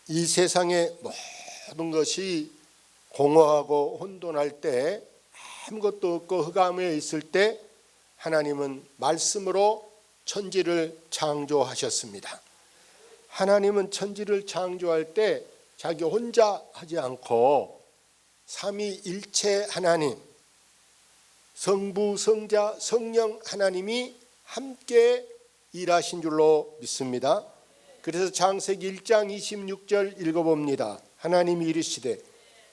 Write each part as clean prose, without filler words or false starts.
이 세상의 모든 것이 공허하고 혼돈할 때, 아무것도 없고 흑암에 있을 때 하나님은 말씀으로 천지를 창조하셨습니다. 하나님은 천지를 창조할 때 자기 혼자 하지 않고 삼위일체 하나님, 성부, 성자, 성령 하나님이 함께 일하신 줄로 믿습니다. 그래서 창세기 1장 26절 읽어봅니다. 하나님이 이르시되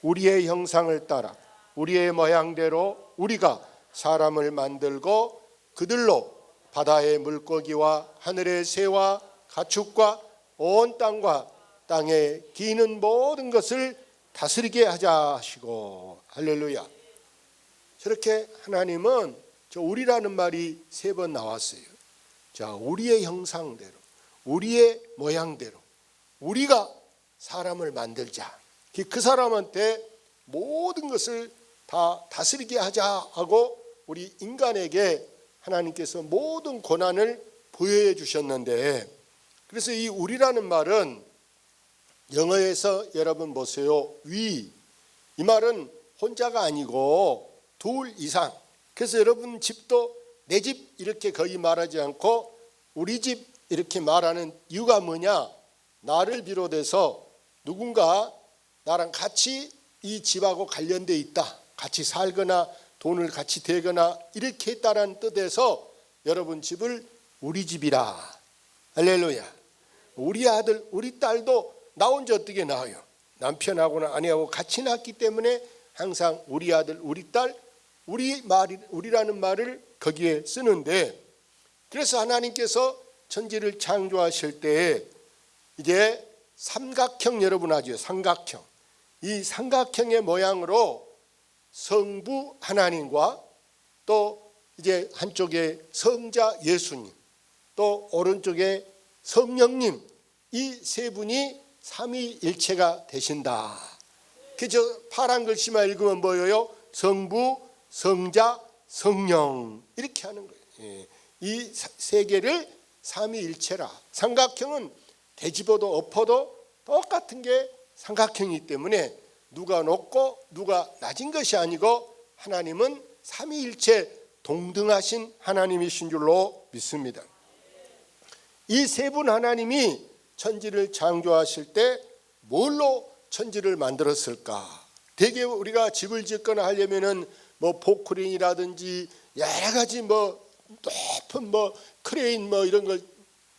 우리의 형상을 따라 우리의 모양대로 우리가 사람을 만들고 그들로 바다의 물고기와 하늘의 새와 가축과 온 땅과 땅에 기는 모든 것을 다스리게 하자 하시고. 할렐루야. 저렇게 하나님은 저 우리라는 말이 3번 나왔어요. 자, 우리의 형상대로 우리의 모양대로 우리가 사람을 만들자. 그 사람한테 모든 것을 다 다스리게 하자 하고 우리 인간에게 하나님께서 모든 권한을 부여해 주셨는데, 그래서 이 우리라는 말은 영어에서 여러분 보세요. 위. 이 말은 혼자가 아니고 둘 이상. 그래서 여러분 집도 내 집 이렇게 거의 말하지 않고 우리 집 이렇게 말하는 이유가 뭐냐? 나를 비롯해서 누군가 나랑 같이 이 집하고 관련돼 있다, 같이 살거나 돈을 같이 대거나 이렇게 했다라는 뜻에서 여러분 집을 우리 집이라. 할렐루야. 우리 아들 우리 딸도 나 혼자 어떻게 낳아요? 남편하고나 아내하고 같이 낳기 때문에 항상 우리 아들 우리 딸 우리라는 말을 거기에 쓰는데, 그래서 하나님께서 천지를 창조하실 때 이제 삼각형, 여러분 아죠? 삼각형. 이 삼각형의 모양으로 성부 하나님과 또 이제 한쪽에 성자 예수님, 또 오른쪽에 성령님, 이 3분이 삼위일체가 되신다. 그저 파란 글씨만 읽으면 뭐예요? 성부, 성자, 성령 이렇게 하는 거예요. 이 3개를 삼위일체라. 삼각형은 되짚어도 엎어도 똑같은 게 삼각형이기 때문에 누가 높고 누가 낮은 것이 아니고 하나님은 삼위일체 동등하신 하나님이신 줄로 믿습니다. 이 3분 하나님이 천지를 창조하실 때 뭘로 천지를 만들었을까? 대개 우리가 집을 짓거나 하려면은 뭐 포크레인이라든지 여러 가지 뭐 높은 뭐 크레인 뭐 이런 걸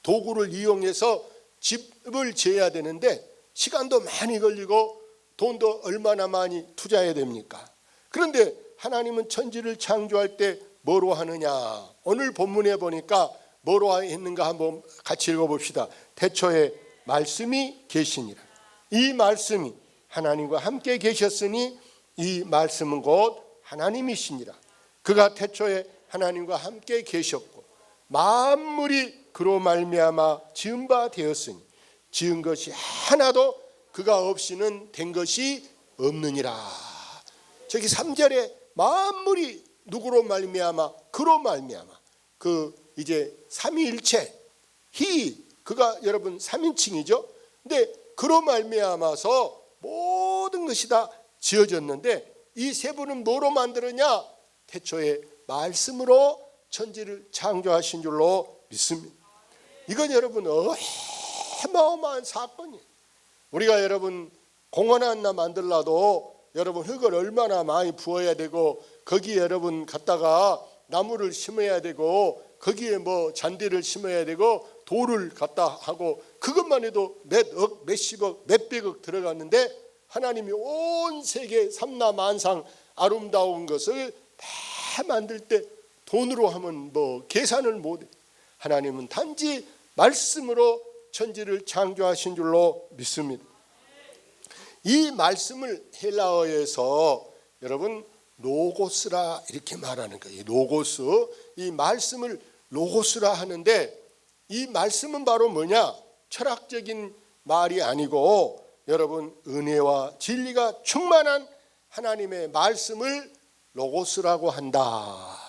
도구를 이용해서 집을 지어야 되는데 시간도 많이 걸리고 돈도 얼마나 많이 투자해야 됩니까? 그런데 하나님은 천지를 창조할 때 뭐로 하느냐? 오늘 본문에 보니까 뭐로 했는가 한번 같이 읽어봅시다. 태초에 말씀이 계시니라. 이 말씀이 하나님과 함께 계셨으니 이 말씀은 곧 하나님이시니라. 그가 태초에 하나님과 함께 계셨고 만물이 그로 말미암아 지은 바 되었으니 지은 것이 하나도 그가 없이는 된 것이 없느니라. 저기 3절에 만물이 누구로 말미암아? 그로 말미암아. 그 이제 삼위일체 그가 여러분 3인칭이죠. 근데 그로 말미암아서 모든 것이 다 지어졌는데 이 3분은 뭐로 만들었냐? 태초에 말씀으로 천지를 창조하신 줄로 믿습니다. 이건 여러분 어마어마한 사건이에요. 우리가 여러분 공원 하나 만들라도 여러분 흙을 얼마나 많이 부어야 되고 거기에 여러분 갖다가 나무를 심어야 되고 거기에 뭐 잔디를 심어야 되고 돌을 갖다 하고 그것만 해도 몇억, 몇십억, 몇백억 들어갔는데 하나님이 온 세계 삼라만상 아름다운 것을 다 만들 때 돈으로 하면 뭐 계산을 못해. 하나님은 단지 말씀으로 천지를 창조하신 줄로 믿습니다. 이 말씀을 헬라어에서 여러분 로고스라 이렇게 말하는 거예요. 로고스, 이 말씀을 로고스라 하는데 이 말씀은 바로 뭐냐? 철학적인 말이 아니고 여러분 은혜와 진리가 충만한 하나님의 말씀을 로고스라고 한다.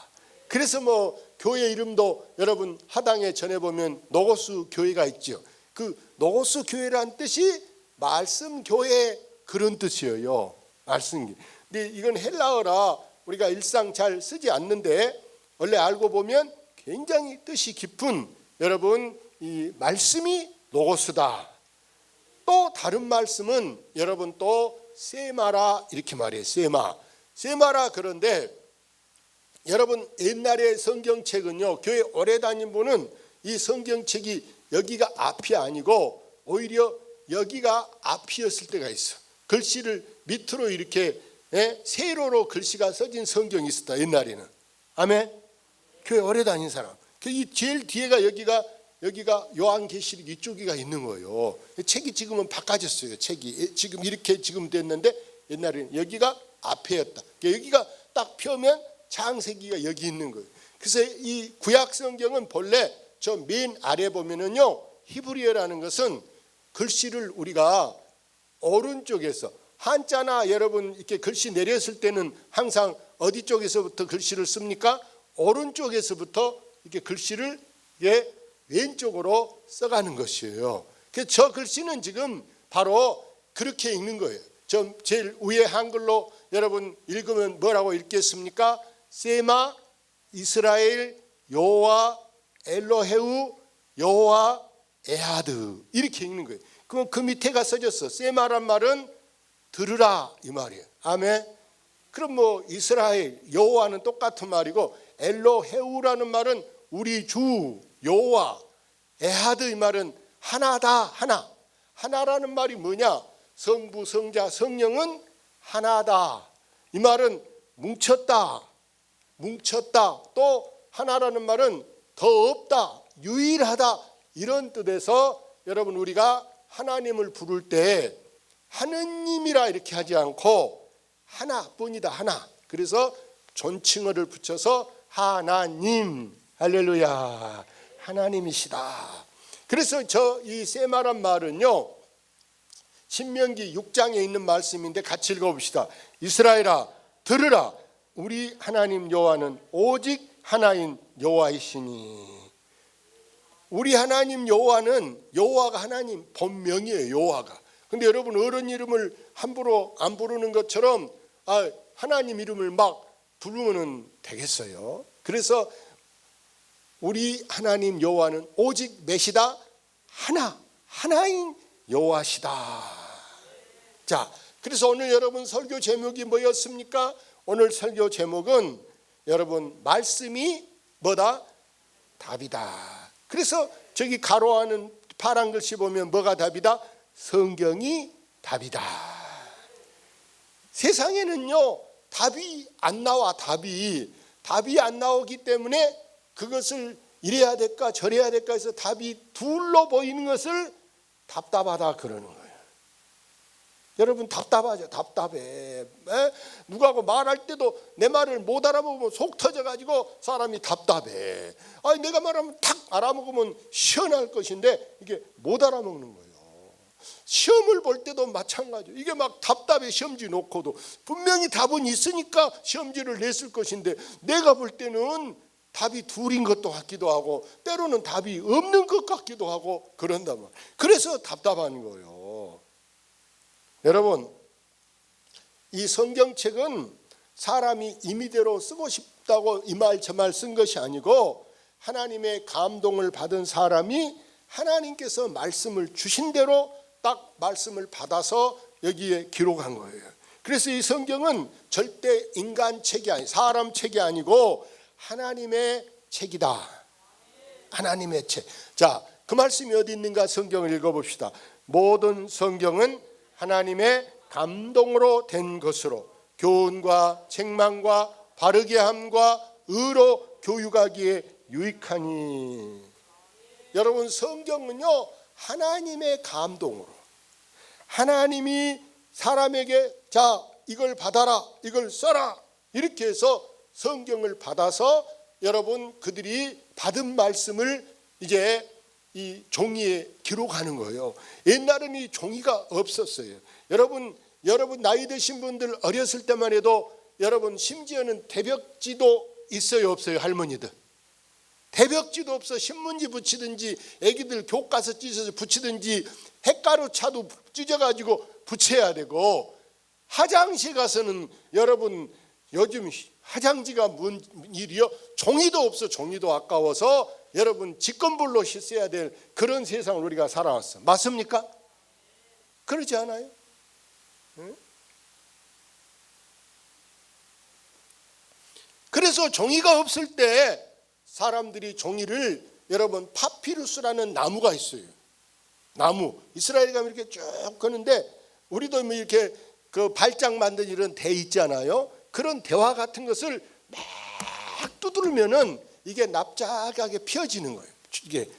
그래서 뭐 교회 이름도 여러분 하당에 전해보면 로고스 교회가 있죠. 그 로고스 교회란 뜻이 말씀 교회 그런 뜻이에요. 말씀. 근데 이건 헬라어라 우리가 일상 잘 쓰지 않는데 원래 알고 보면 굉장히 뜻이 깊은 여러분 이 말씀이 로고스다. 또 다른 말씀은 여러분 또 세마라 이렇게 말해요. 세마라. 그런데 여러분 옛날의 성경책은요, 교회 오래 다닌 분은 이 성경책이 여기가 앞이 아니고 오히려 여기가 앞이었을 때가 있어. 글씨를 밑으로 이렇게 세로로 글씨가 써진 성경이 있었다 옛날에는. 아멘. 교회 오래 다닌 사람. 이 제일 뒤에가 여기가 요한계시록 이쪽이가 있는 거예요. 책이 지금은 바꿔졌어요. 책이 지금 이렇게 지금 됐는데 옛날에는 여기가 앞에였다. 여기가 딱 펴면 창세기가 여기 있는 거예요. 그래서 이 구약 성경은 본래 저 맨 아래 보면은요, 히브리어라는 것은 글씨를 우리가 오른쪽에서 한자나 여러분 이렇게 글씨 내렸을 때는 항상 어디 쪽에서부터 글씨를 씁니까? 오른쪽에서부터 이렇게 글씨를 왼쪽으로 써가는 것이에요. 그래서 저 글씨는 지금 바로 그렇게 읽는 거예요. 저 제일 위에 한글로 여러분 읽으면 뭐라고 읽겠습니까? 세마 이스라엘 여호와 엘로헤우 여호와 에하드 이렇게 읽는 거예요. 그럼 그 밑에가 써졌어. 세마란 말은 들으라 이 말이에요. 아멘. 그럼 뭐 이스라엘 여호와는 똑같은 말이고 엘로헤우라는 말은 우리 주 여호와, 에하드 이 말은 하나다 하나. 하나라는 말이 뭐냐? 성부 성자 성령은 하나다. 이 말은 뭉쳤다. 또 하나라는 말은 더 없다, 유일하다 이런 뜻에서 여러분 우리가 하나님을 부를 때 하느님이라 이렇게 하지 않고 하나뿐이다 하나. 그래서 존칭어를 붙여서 하나님. 할렐루야. 하나님이시다. 그래서 저 이 세마란 말은요, 신명기 6장에 있는 말씀인데 같이 읽어봅시다. 이스라엘아 들으라. 우리 하나님 여호와는 오직 하나인 여호와이시니. 우리 하나님 여호와는 여호와가 하나님 본명이에요. 여호와가. 근데 여러분 어른 이름을 함부로 안 부르는 것처럼 하나님 이름을 막 부르면 되겠어요? 그래서 우리 하나님 여호와는 오직 몇이다? 하나인 여호와시다. 자, 그래서 오늘 여러분 설교 제목이 뭐였습니까? 오늘 설교 제목은 여러분 말씀이 뭐다? 답이다. 그래서 저기 가로하는 파란 글씨 보면 뭐가 답이다? 성경이 답이다. 세상에는요 답이 안 나와. 답이 안 나오기 때문에 그것을 이래야 될까 저래야 될까 해서 답이 둘로 보이는 것을 답답하다 그러는 거예요. 여러분 답답하죠. 답답해. 누구하고 말할 때도 내 말을 못 알아먹으면 속 터져가지고 사람이 답답해. 내가 말하면 탁 알아먹으면 시원할 것인데 이게 못 알아먹는 거예요. 시험을 볼 때도 마찬가지예요. 이게 막 답답해. 시험지 놓고도 분명히 답은 있으니까 시험지를 냈을 것인데 내가 볼 때는 답이 둘인 것도 같기도 하고 때로는 답이 없는 것 같기도 하고 그런단 말이에요. 그래서 답답한 거예요. 여러분 이 성경책은 사람이 임의대로 쓰고 싶다고 이 말 저 말 쓴 것이 아니고 하나님의 감동을 받은 사람이 하나님께서 말씀을 주신 대로 딱 말씀을 받아서 여기에 기록한 거예요. 그래서 이 성경은 절대 인간 책이 아니 사람 책이 아니고 하나님의 책이다. 하나님의 책. 자, 그 말씀이 어디 있는가 성경을 읽어봅시다. 모든 성경은 하나님의 감동으로 된 것으로 교훈과 책망과 바르게 함과 의로 교육하기에 유익하니. 여러분 성경은요 하나님의 감동으로 하나님이 사람에게 자 이걸 받아라 이걸 써라 이렇게 해서 성경을 받아서 여러분 그들이 받은 말씀을 이제 이 종이에 기록하는 거예요. 옛날에는 이 종이가 없었어요. 여러분 나이 드신 분들 어렸을 때만 해도 여러분 심지어는 대벽지도 있어요 없어요? 할머니들 대벽지도 없어 신문지 붙이든지 애기들 교과서 찢어서 붙이든지 핵가루 차도 찢어가지고 붙여야 되고, 화장실 가서는 여러분 요즘 화장지가 뭔 일이요? 종이도 없어. 종이도 아까워서 여러분 직건불로 씻어야 될 그런 세상을 우리가 살아왔어. 맞습니까? 그렇지 않아요? 응? 그래서 종이가 없을 때 사람들이 종이를, 여러분 파피루스라는 나무가 있어요. 나무, 이스라엘에 가면 이렇게 쭉 걷는데, 우리도 뭐 이렇게 그 발장 만든 이런 대 있잖아요. 그런 대화 같은 것을 막 두드리면은 이게 납작하게 펴지는 거예요. 이게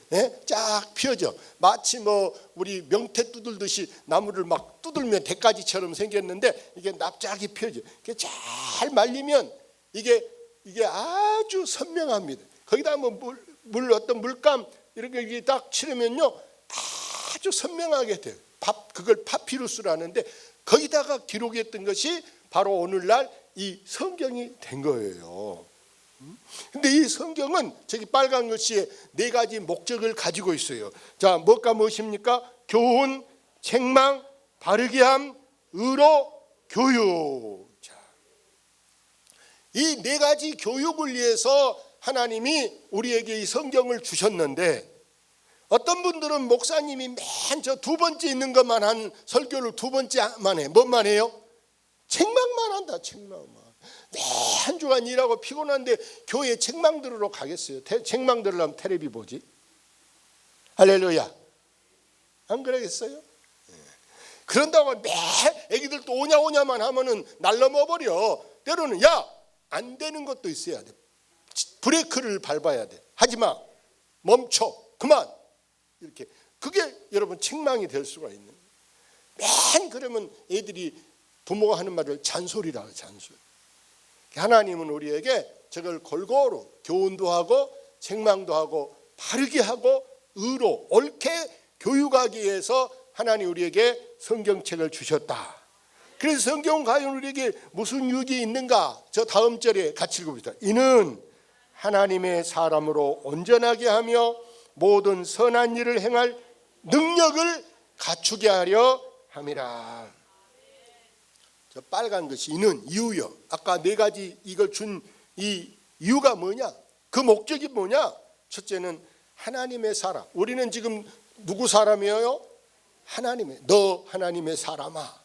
쫙 펴져. 마치 뭐 우리 명태 두들듯이 나무를 막 두들면 대가지처럼 생겼는데 이게 납작이 펴져. 이게 잘 말리면 이게 아주 선명합니다. 거기다 뭐 물 어떤 물감 이렇게 딱 치르면요 아주 선명하게 돼요. 그걸 파피루스라는데, 거기다가 기록했던 것이 바로 오늘날 이 성경이 된 거예요. 근데 이 성경은 저기 빨간 글씨에 4가지 목적을 가지고 있어요. 자, 무엇입니까? 교훈, 책망, 바르게 함, 의로, 교육. 자, 이 4가지 교육을 위해서 하나님이 우리에게 이 성경을 주셨는데, 어떤 분들은 목사님이 맨 저 2번째 있는 것만 한 설교를 2번째만 해. 뭔만 해요? 책망만 한다. 책망만. 매 한 주간 일하고 피곤한데 교회 책망 들으러 가겠어요? 책망 들으려면 텔레비 보지. 할렐루야. 안 그러겠어요? 그런다고 매 애기들 또 오냐만 하면은 날넘어버려. 때로는 안 되는 것도 있어야 돼. 브레이크를 밟아야 돼. 하지마. 멈춰. 그만. 이렇게. 그게 여러분 책망이 될 수가 있는 거예요. 맨 그러면 애들이 부모가 하는 말을 잔소리라 해요. 잔소리. 하나님은 우리에게 저걸 골고루 교훈도 하고 책망도 하고 바르게 하고 의로 옳게 교육하기 위해서 하나님 우리에게 성경책을 주셨다. 그래서 성경 과연 우리에게 무슨 유익이 있는가? 저 다음 절에 같이 읽어봅시다. 이는 하나님의 사람으로 온전하게 하며 모든 선한 일을 행할 능력을 갖추게 하려 함이라. 저 빨간 것이 이는 이유요. 아까 4가지 이걸 준 이 이유가 뭐냐? 그 목적이 뭐냐? 첫째는 하나님의 사람. 우리는 지금 누구 사람이에요? 너 하나님의 사람아.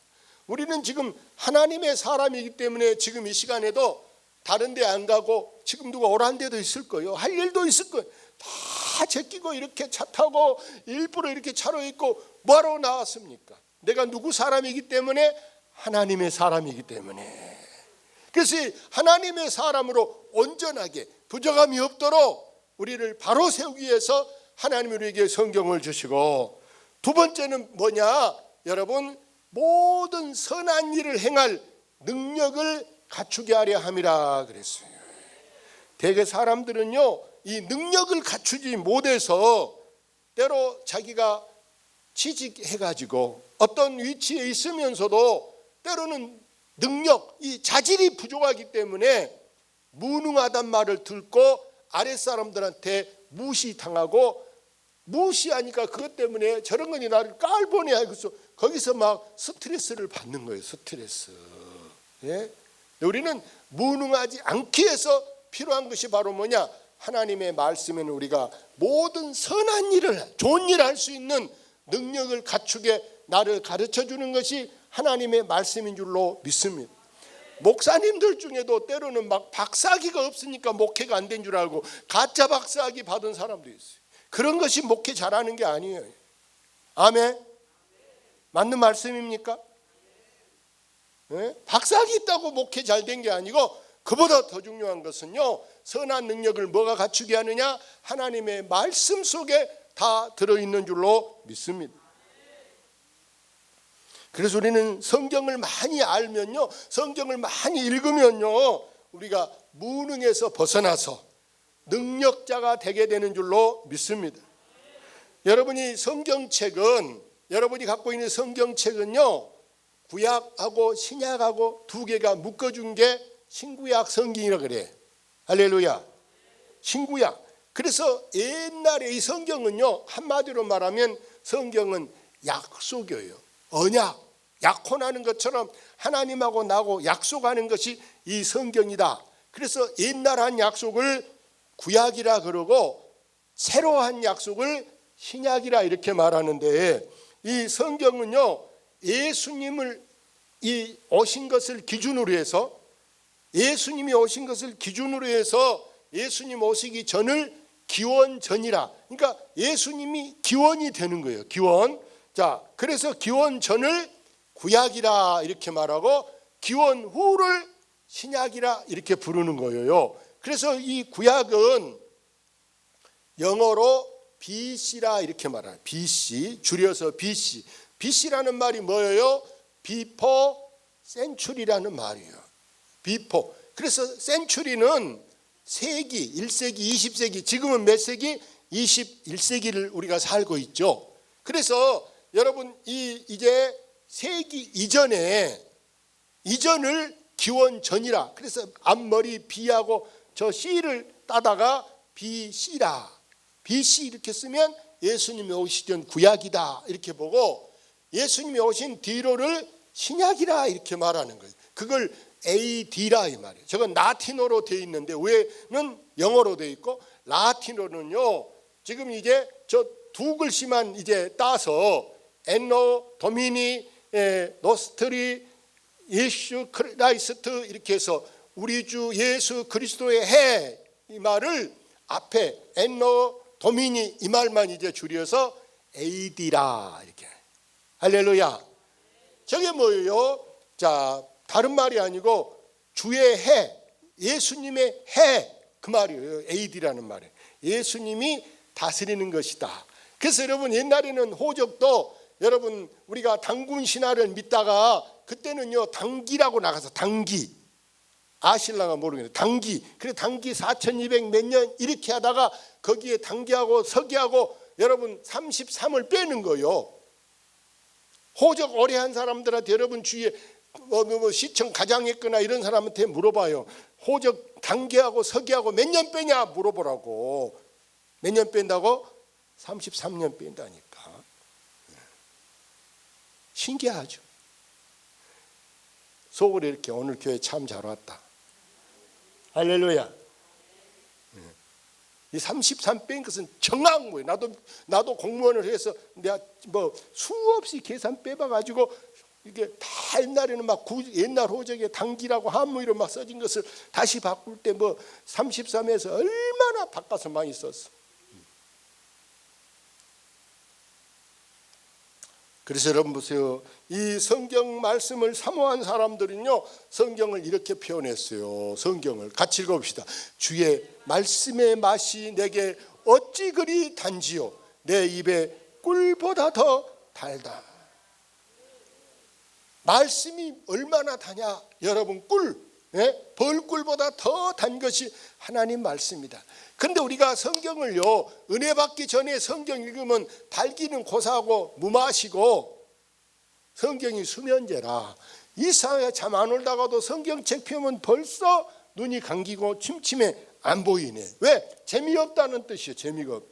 우리는 지금 하나님의 사람이기 때문에 지금 이 시간에도 다른 데 안 가고 지금 누가 오란 데도 있을 거예요. 할 일도 있을 거예요. 다 제끼고 이렇게 차 타고 일부러 이렇게 차로 있고 뭐하러 나왔습니까? 내가 누구 사람이기 때문에? 하나님의 사람이기 때문에. 그래서 하나님의 사람으로 온전하게 부족함이 없도록 우리를 바로 세우기 위해서 하나님이 우리에게 성경을 주시고, 2번째는 뭐냐? 여러분 모든 선한 일을 행할 능력을 갖추게 하려 함이라 그랬어요. 대개 사람들은요 이 능력을 갖추지 못해서 때로 자기가 취직해가지고 어떤 위치에 있으면서도 때로는 능력, 이 자질이 부족하기 때문에 무능하단 말을 듣고 아랫사람들한테 무시당하고, 무시하니까 그것 때문에 저런 거니 나를 깔보내 하고서 거기서 막 스트레스를 받는 거예요. 스트레스. 예? 우리는 무능하지 않기 위해서 필요한 것이 바로 뭐냐? 하나님의 말씀에는 우리가 모든 선한 일을, 좋은 일을 할 수 있는 능력을 갖추게 나를 가르쳐 주는 것이 하나님의 말씀인 줄로 믿습니다. 목사님들 중에도 때로는 막 박사학위가 없으니까 목회가 안 된 줄 알고 가짜 박사학위 받은 사람도 있어요. 그런 것이 목회 잘하는 게 아니에요. 아멘. 맞는 말씀입니까? 네? 박사학위 있다고 목회 잘 된 게 아니고, 그보다 더 중요한 것은요, 선한 능력을 뭐가 갖추게 하느냐? 하나님의 말씀 속에 다 들어있는 줄로 믿습니다. 그래서 우리는 성경을 많이 알면요, 성경을 많이 읽으면요, 우리가 무능에서 벗어나서 능력자가 되게 되는 줄로 믿습니다. 여러분이 성경책은, 여러분이 갖고 있는 성경책은요, 구약하고 신약하고 2개가 묶어준 게 신구약 성경이라 그래. 할렐루야. 신구약. 그래서 옛날에 이 성경은요, 한마디로 말하면 성경은 약속이에요. 언약, 약혼하는 것처럼 하나님하고 나하고 약속하는 것이 이 성경이다. 그래서 옛날 한 약속을 구약이라 그러고 새로 한 약속을 신약이라 이렇게 말하는데, 이 성경은요, 예수님을 이 오신 것을 기준으로 해서, 예수님이 오신 것을 기준으로 해서 예수님 오시기 전을 기원전이라, 그러니까 예수님이 기원이 되는 거예요. 기원. 자, 그래서 기원 전을 구약이라 이렇게 말하고 기원 후를 신약이라 이렇게 부르는 거예요. 그래서 이 구약은 영어로 BC라 이렇게 말해요. BC, 줄여서 BC. BC라는 말이 뭐예요? Before Century라는 말이에요. Before. 그래서 Century는 세기, 1세기, 20세기, 지금은 몇 세기? 21세기를 우리가 살고 있죠. 그래서 여러분 이제 세기 이전을 기원전이라, 그래서 앞머리 B하고 저 C를 따다가 BC라, BC 이렇게 쓰면 예수님이 오시기 전 구약이다 이렇게 보고, 예수님이 오신 뒤로를 신약이라 이렇게 말하는 거예요. 그걸 AD라 이 말이에요. 저건 라틴어로 되어 있는데 왜는 영어로 되어 있고, 라틴어는요 지금 이제 저 두 글씨만 이제 따서 엔노 도미니 노스트리 예수 크라이스트 이렇게 해서 우리 주 예수 그리스도의 해 이 말을 앞에 엔노 도미니 이 말만 이제 줄여서 AD라 이렇게. 할렐루야. 저게 뭐예요? 자, 다른 말이 아니고 주의 해, 예수님의 해, 그 말이에요. AD라는 말이에요. 예수님이 다스리는 것이다. 그래서 여러분 옛날에는 호적도 여러분 우리가 당군 신화를 믿다가 그때는요 당기라고 나가서 당기, 아실랑가 모르겠는데 당기, 그래 당기 4200 몇 년 이렇게 하다가 거기에 당기하고 서기하고 여러분 33을 빼는 거예요. 호적 오래 한 사람들한테 여러분 주위에 시청 가장했거나 이런 사람한테 물어봐요. 호적 당기하고 서기하고 몇 년 빼냐 물어보라고. 몇 년 뺀다고? 33년 뺀다니까. 신기하죠. 속으로 이렇게 오늘 교회 참 잘 왔다. 할렐루야. 이 33 뺀 것은 정확한 거예요. 나도 공무원을 해서 내가 뭐 수없이 계산 빼봐가지고 이게 다 옛날에는 막 옛날 호적에 당기라고 한무이로 막 써진 것을 다시 바꿀 때 뭐 33에서 얼마나 바꿔서 많이 썼어. 그래서 여러분 보세요. 이 성경 말씀을 사모한 사람들은요 성경을 이렇게 표현했어요. 성경을 같이 읽어봅시다. 주의 말씀의 맛이 내게 어찌 그리 단지요, 내 입에 꿀보다 더 달다. 말씀이 얼마나 다냐 여러분, 꿀, 벌꿀보다 더 단 것이 하나님 말씀이다. 그런데 우리가 성경을요 은혜 받기 전에 성경 읽으면 달기는 고사하고 무마시고 성경이 수면제라. 이상하게 잠 안 올다가도 성경책 펴면 벌써 눈이 감기고 침침해 안 보이네. 왜? 재미없다는 뜻이에요. 재미가 없.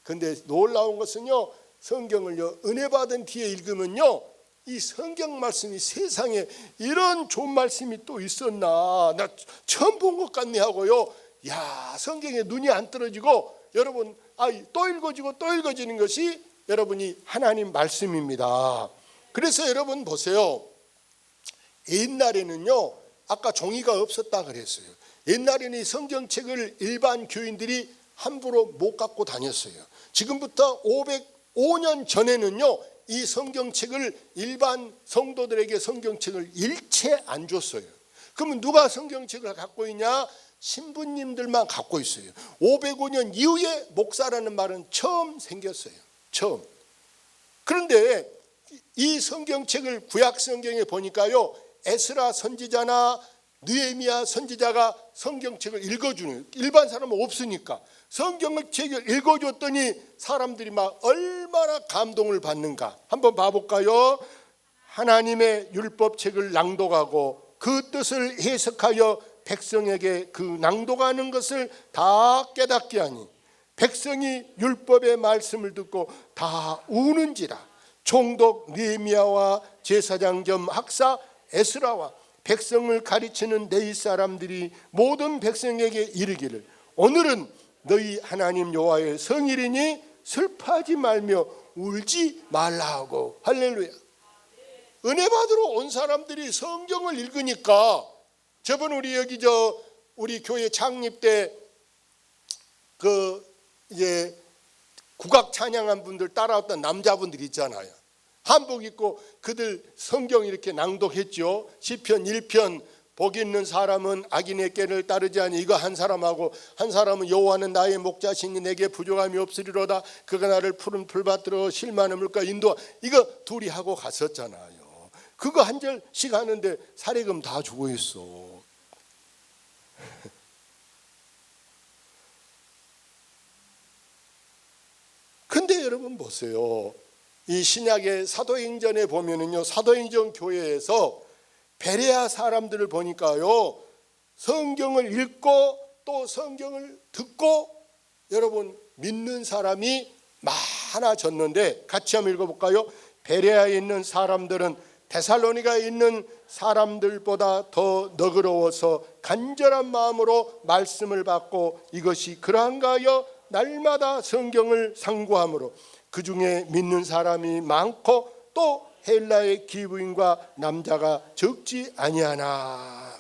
근데 놀라운 것은요 성경을요 은혜 받은 뒤에 읽으면요 이 성경 말씀이 세상에 이런 좋은 말씀이 또 있었나, 나 처음 본 것 같네 하고요. 야, 성경에 눈이 안 떨어지고 여러분 또 읽어지고 또 읽어지는 것이 여러분이 하나님 말씀입니다. 그래서 여러분 보세요. 옛날에는요 아까 종이가 없었다 그랬어요. 옛날에는 이 성경책을 일반 교인들이 함부로 못 갖고 다녔어요. 지금부터 505년 전에는요 이 성경책을 일반 성도들에게 성경책을 일체 안 줬어요. 그러면 누가 성경책을 갖고 있냐? 신부님들만 갖고 있어요. 505년 이후에 목사라는 말은 처음 생겼어요. 처음. 그런데 이 성경책을 구약 성경에 보니까요 에스라 선지자나 느헤미야 선지자가 성경책을 읽어주는, 일반 사람은 없으니까 성경책을 읽어줬더니 사람들이 막 얼마나 감동을 받는가 한번 봐볼까요? 하나님의 율법책을 낭독하고 그 뜻을 해석하여 백성에게 그 낭독하는 것을 다 깨닫게 하니 백성이 율법의 말씀을 듣고 다 우는지라. 총독 느헤미야와 제사장 겸 학사 에스라와 백성을 가르치는 네이 사람들이 모든 백성에게 이르기를 오늘은 너희 하나님 여호와의 성일이니 슬퍼하지 말며 울지 말라 하고. 할렐루야. 은혜 받으러 온 사람들이 성경을 읽으니까, 저번 우리 여기 우리 교회 창립 때 이제 국악 찬양한 분들 따라왔던 남자분들 있잖아요. 한복 입고 그들 성경 이렇게 낭독했죠. 시편 1편 복 있는 사람은 악인의 꾀를 따르지 아니. 이거 한 사람하고, 한 사람은 여호와는 나의 목자시니 내게 부족함이 없으리로다. 그가 나를 푸른 풀밭으로 쉴 만한 물가 인도하. 이거 둘이 하고 갔었잖아요. 그거 한 절씩 하는데 사례금 다 주고 있어. 근데 여러분 보세요. 이 신약의 사도행전에 보면은요, 사도행전 교회에서 베레아 사람들을 보니까요, 성경을 읽고 또 성경을 듣고 여러분 믿는 사람이 많아졌는데, 같이 한번 읽어볼까요? 베레아에 있는 사람들은 데살로니가에 있는 사람들보다 더 너그러워서 간절한 마음으로 말씀을 받고 이것이 그러한가 하여 날마다 성경을 상고함으로 그 중에 믿는 사람이 많고 또 헬라의 기부인과 남자가 적지 아니하나.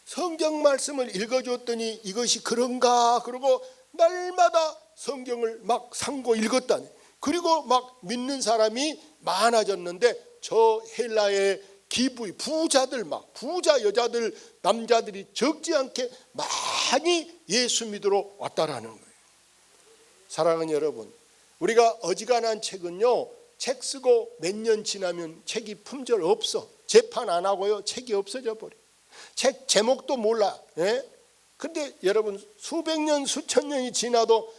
성경 말씀을 읽어줬더니 이것이 그런가 그러고 날마다 성경을 막 상고 읽었다니. 그리고 막 믿는 사람이 많아졌는데, 저 헬라의 기부인 부자들, 막 부자 여자들 남자들이 적지 않게 많이 예수 믿으러 왔다라는 거예요. 사랑하는 여러분, 우리가 어지간한 책은요, 책 쓰고 몇 년 지나면 책이 품절 없어. 재판 안 하고요, 책이 없어져 버려. 책 제목도 몰라. 근데 여러분, 수백 년 수천 년이 지나도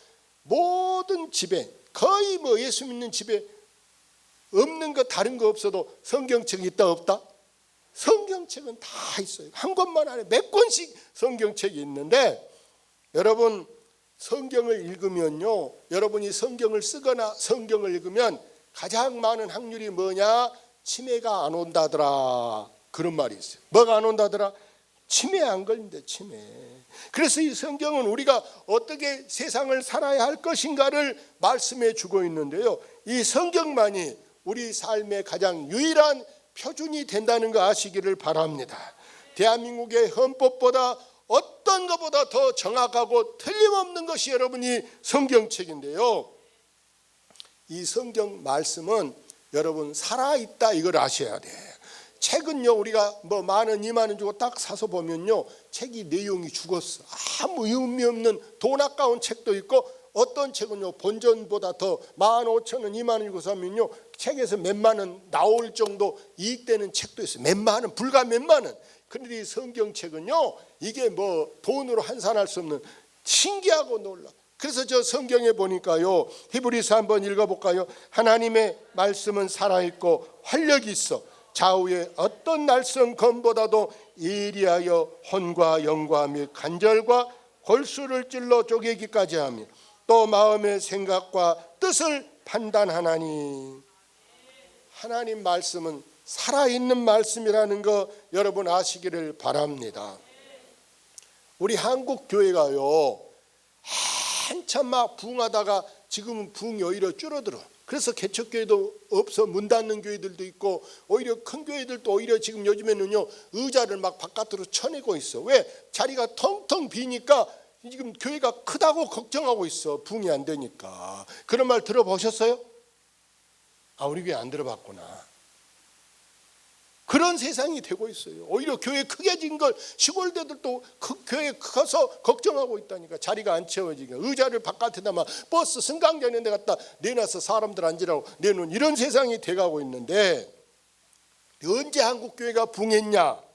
모든 집에, 거의 뭐 예수 믿는 집에 없는 거 다른 거 없어도 성경책이 있다 없다? 성경책은 다 있어요. 한 권만 안에 몇 권씩 성경책이 있는데, 여러분 성경을 읽으면요, 여러분이 성경을 쓰거나 성경을 읽으면 가장 많은 확률이 뭐냐? 치매가 안 온다더라. 그런 말이 있어요. 뭐가 안 온다더라? 치매 안 걸린대, 치매. 그래서 이 성경은 우리가 어떻게 세상을 살아야 할 것인가를 말씀해 주고 있는데요, 이 성경만이 우리 삶의 가장 유일한 표준이 된다는 거 아시기를 바랍니다. 대한민국의 헌법보다 어떤 것보다 더 정확하고 틀림없는 것이 여러분이 성경책인데요, 이 성경 말씀은 여러분 살아있다, 이걸 아셔야 돼. 책은요, 우리가 뭐 10,000원 20,000원 주고 딱 사서 보면요, 책이 내용이 죽었어. 아무 의미 없는 돈 아까운 책도 있고, 어떤 책은요 본전보다 더 15,000원 20,000원 주고 사면요 책에서 몇만 원 나올 정도 이익되는 책도 있어요. 몇만 원, 불과 몇만 원. 그런데 이 성경책은요, 이게 뭐 돈으로 환산할 수 없는, 신기하고 놀라. 그래서 저 성경에 보니까요, 히브리서 한번 읽어볼까요? 하나님의 말씀은 살아있고 활력이 있어 좌우의 어떤 날선 검보다도 예리하여 혼과 영과 및 간절과 골수를 찔러 쪼개기까지 하며 또 마음의 생각과 뜻을 판단하나니. 하나님 말씀은 살아있는 말씀이라는 거 여러분 아시기를 바랍니다. 우리 한국 교회가요, 한참 막 부흥하다가 지금은 부흥이 오히려 줄어들어. 그래서 개척교회도 없어 문 닫는 교회들도 있고, 오히려 큰 교회들도 오히려 지금 요즘에는요 의자를 막 바깥으로 쳐내고 있어. 왜? 자리가 텅텅 비니까 지금 교회가 크다고 걱정하고 있어. 부흥이 안 되니까. 그런 말 들어보셨어요? 아, 우리 교회 안 들어봤구나. 그런 세상이 되고 있어요. 오히려 교회 크게 진 걸 시골대들도 교회 커서 걱정하고 있다니까. 자리가 안 채워지니까 의자를 바깥에다 막 버스 승강장에 갖다 내놔서 사람들 앉으라고 내놓은 이런 세상이 돼가고 있는데, 언제 한국 교회가 부흥했냐?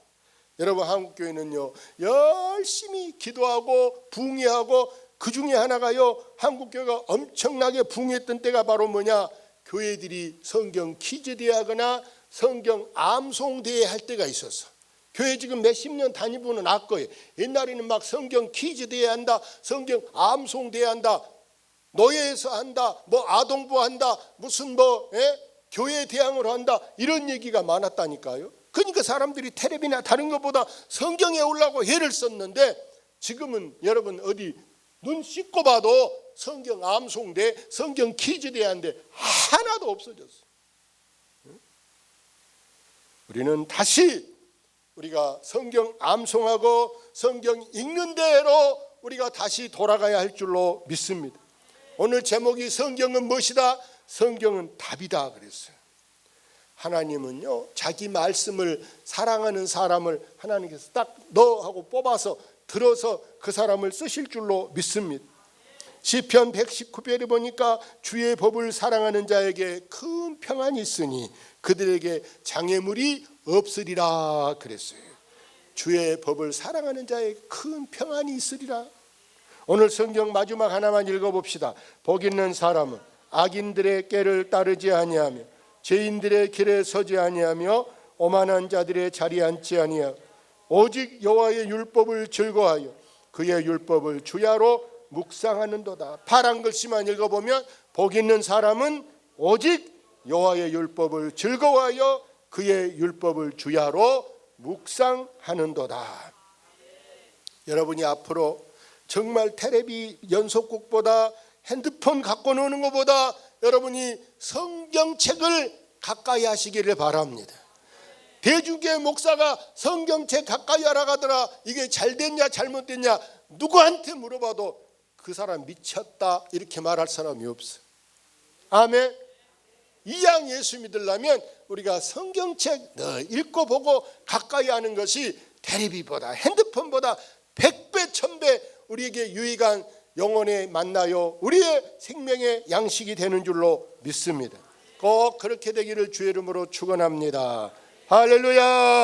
여러분, 한국 교회는요 열심히 기도하고 부흥하고, 그 중에 하나가요, 한국 교회가 엄청나게 부흥했던 때가 바로 뭐냐? 교회들이 성경 퀴즈 대회하거나 성경 암송 대회 할 때가 있었어. 교회 지금 몇십 년 다니고는 알 거예요. 옛날에는 막 성경 퀴즈 돼야 한다, 성경 암송 돼야 한다, 노예에서 한다, 뭐 아동부 한다, 무슨 교회 대항으로 한다, 이런 얘기가 많았다니까요. 그러니까 사람들이 텔레비나 다른 것보다 성경에 올라고 애를 썼는데, 지금은 여러분 어디 눈 씻고 봐도 성경 암송대, 성경 퀴즈 대한데 하나도 없어졌어. 우리는 다시 우리가 성경 암송하고 성경 읽는 대로 우리가 다시 돌아가야 할 줄로 믿습니다. 오늘 제목이 성경은 무엇이다? 성경은 답이다 그랬어요. 하나님은요, 자기 말씀을 사랑하는 사람을 하나님께서 딱 너 하고 뽑아서 들어서 그 사람을 쓰실 줄로 믿습니다. 시편 119편에 보니까 주의 법을 사랑하는 자에게 큰 평안이 있으니 그들에게 장애물이 없으리라 그랬어요. 주의 법을 사랑하는 자에게 큰 평안이 있으리라. 오늘 성경 마지막 하나만 읽어봅시다. 복 있는 사람은 악인들의 꾀를 따르지 아니하며 죄인들의 길에 서지 아니하며 오만한 자들의 자리에 앉지 아니하고 오직 여호와의 율법을 즐거워하여 그의 율법을 주야로 묵상하는도다. 파란 글씨만 읽어보면 복 있는 사람은 오직 여호와의 율법을 즐거워하여 그의 율법을 주야로 묵상하는도다. 여러분이 앞으로 정말 텔레비 연속극보다 핸드폰 갖고 노는 것보다 여러분이 성경책을 가까이 하시기를 바랍니다. 대중교회 목사가 성경책 가까이 하라 하더라. 이게 잘 됐냐 잘못됐냐 누구한테 물어봐도 그 사람 미쳤다 이렇게 말할 사람이 없어. 아멘. 이양 예수 믿으려면 우리가 성경책 읽고 보고 가까이 하는 것이 텔레비보다 핸드폰보다 100배 1000배 우리에게 유익한 영혼의 만나요 우리의 생명의 양식이 되는 줄로 믿습니다. 꼭 그렇게 되기를 주의 이름으로 축원합니다. 할렐루야.